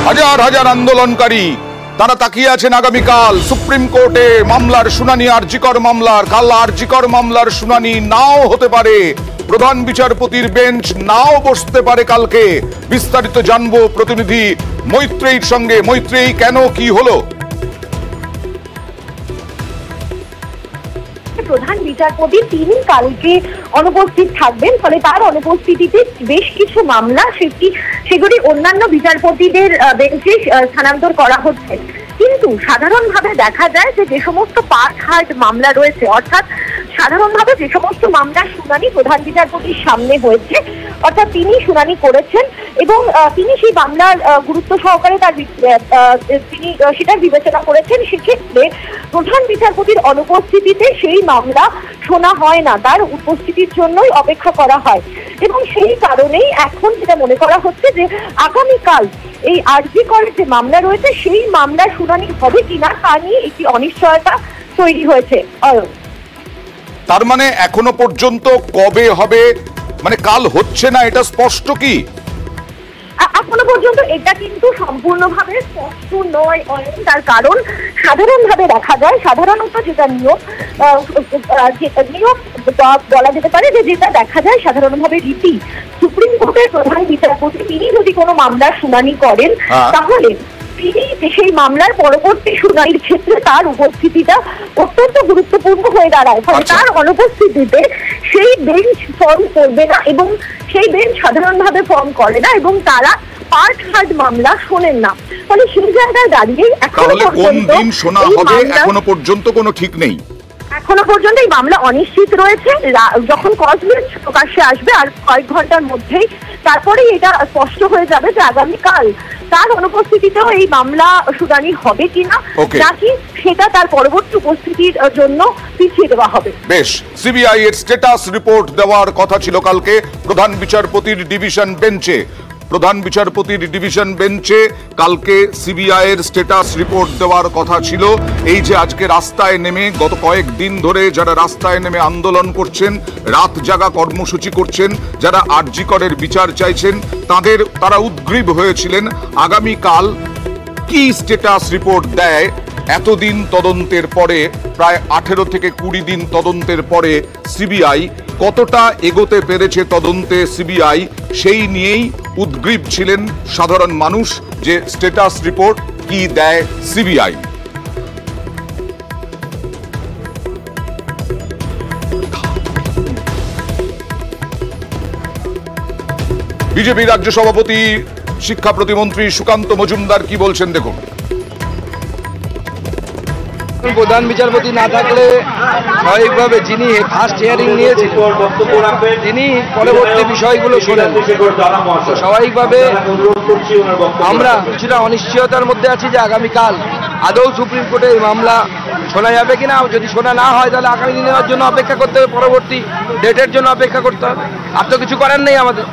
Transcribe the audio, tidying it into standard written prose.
হাজার হাজার আন্দোলনকারী তারা তাকিয়ে আছেন আগামীকাল সুপ্রিম কোর্টে মামলার শুনানি। আরজিকর মামলার কাল আরজিকর মামলার শুনানি নাও হতে পারে, প্রধান বিচারপতির বেঞ্চ নাও বসতে পারে কালকে। বিস্তারিত জানবো প্রতিনিধি মৈত্রেয়ীর সঙ্গে। মৈত্রেয়ী, কেন, কি হলো? প্রধান বিচারপতি তিনি কালকে অনুপস্থিত থাকবেন, ফলে তার অনুপস্থিতিতে বেশ কিছু মামলা সেগুলি অন্যান্য বিচারপতিদের বেঞ্চে স্থানান্তর করা হচ্ছে। কিন্তু সাধারণভাবে দেখা যায় যে সমস্ত পার্ট হার্ড মামলা রয়েছে, অর্থাৎ সাধারণভাবে যে সমস্ত মামলার শুনানি প্রধান বিচারপতির সামনে হয়েছে, অর্থাৎ তিনি শুনানি করেছেন এবং তিনি সেই মামলার গুরুত্ব সহকারে তিনি সেটার বিবেচনা করেছেন। সেক্ষেত্রে প্রধান বিচারপতির অনুপস্থিতিতে সেই মামলা শোনা হয় না, তার উপস্থিতির জন্যই অপেক্ষা করা হয়। এবং সেই কারণেই এখন যেটা মনে করা হচ্ছে যে আগামীকাল এই আরজিকরের যে মামলা রয়েছে সেই মামলার শুনানি হবে কিনা তা নিয়ে একটি অনিশ্চয়তা তৈরি হয়েছে। তার মানে এখনো পর্যন্ত কবে হবে, মানে কাল হচ্ছে না, এটা স্পষ্ট কি? এখনো পর্যন্ত এটা কিন্তু সম্পূর্ণভাবে স্পষ্ট নয়। তার কারণ সাধারণভাবে দেখা যায়, সাধারণত যেটা নিয়ম বলা যেতে পারে যে যেটা দেখা যায় সাধারণভাবে রীতি, সুপ্রিম কোর্টের প্রধান বিচারপতি তিনি যদি কোনো মামলার শুনানি করেন তাহলে তিনি সেই মামলার পরবর্তী শুনানির ক্ষেত্রে তার উপস্থিতিটা অত্যন্ত গুরুত্বপূর্ণ হয়ে দাঁড়ায়। ফলে তার অনুপস্থিতিতে সেই বেঞ্চ ফর্ম করবে না এবং সেই বেঞ্চ সাধারণভাবে ফর্ম করে না এবং তারা পার্ট হার্ড মামলা শোনেন না। ফলে সেই জায়গায় দাঁড়িয়ে এখনো পর্যন্ত কোনো ঠিক নেই। এখনো পর্যন্ত এই মামলা অনিশ্চিত রয়েছে। যখন কজ বেঞ্চ প্রকাশ্যে আসবে আর কয়েক ঘন্টার মধ্যেই তারপরেই এটা স্পষ্ট হয়ে যাবে যে আগামীকাল তার অনুপস্থিতিতেও এই মামলা শুনানি হবে কিনা, নাকি সেটা তার পরবর্তী উপস্থিতির জন্য পিছিয়ে দেওয়া হবে। বেশ, সিবিআই এর স্ট্যাটাস রিপোর্ট দেওয়ার কথা ছিল কালকে প্রধান বিচারপতির ডিভিশন বেঞ্চে। প্রধান বিচারপতির ডিভিশন বেঞ্চে কালকে সিবিআই এর স্ট্যাটাস রিপোর্ট দেওয়ার কথা ছিল। এই যে আজকে রাস্তায় নেমে গত কয়েকদিন ধরে যারা রাস্তায় নেমে আন্দোলন করছেন, রাত জাগা কর্মসূচি করছেন, যারা আরজিকরের বিচার চাইছেন, তারা উদ্গ্রীব হয়েছিলেন আগামীকাল কি স্ট্যাটাস রিপোর্ট দেয়। এতদিন তদন্তের পরে, প্রায় 18 থেকে 20 দিন তদন্তের পরে সিবিআই কতটা এগোতে পেরেছে তদন্তে সিবিআই, সেই নিয়েই উদ্গ্রীব ছিলেন সাধারণ মানুষ যে স্ট্যাটাস রিপোর্ট কি দেয় সিবিআই। বিজেপি রাজ্য সভাপতি শিক্ষা প্রতিমন্ত্রী সুকান্ত মজুমদার কি বলছেন দেখুন। প্রধান বিচারপতি না থাকলে স্বাভাবিকভাবে যিনি ফার্স্ট হিয়ারিং নিয়েছেন তিনি পরবর্তী বিষয়গুলো শোনেন। স্বাভাবিকভাবে আমরা কিছুটা অনিশ্চয়তার মধ্যে আছি যে আগামীকাল আদৌ সুপ্রিম কোর্টে এই মামলা শোনা যাবে কিনা। যদি শোনা না হয় তাহলে আগামী দিনের জন্য অপেক্ষা করতে হবে, পরবর্তী ডেটের জন্য অপেক্ষা করতে হবে। আর তো কিছু করার নেই আমাদের।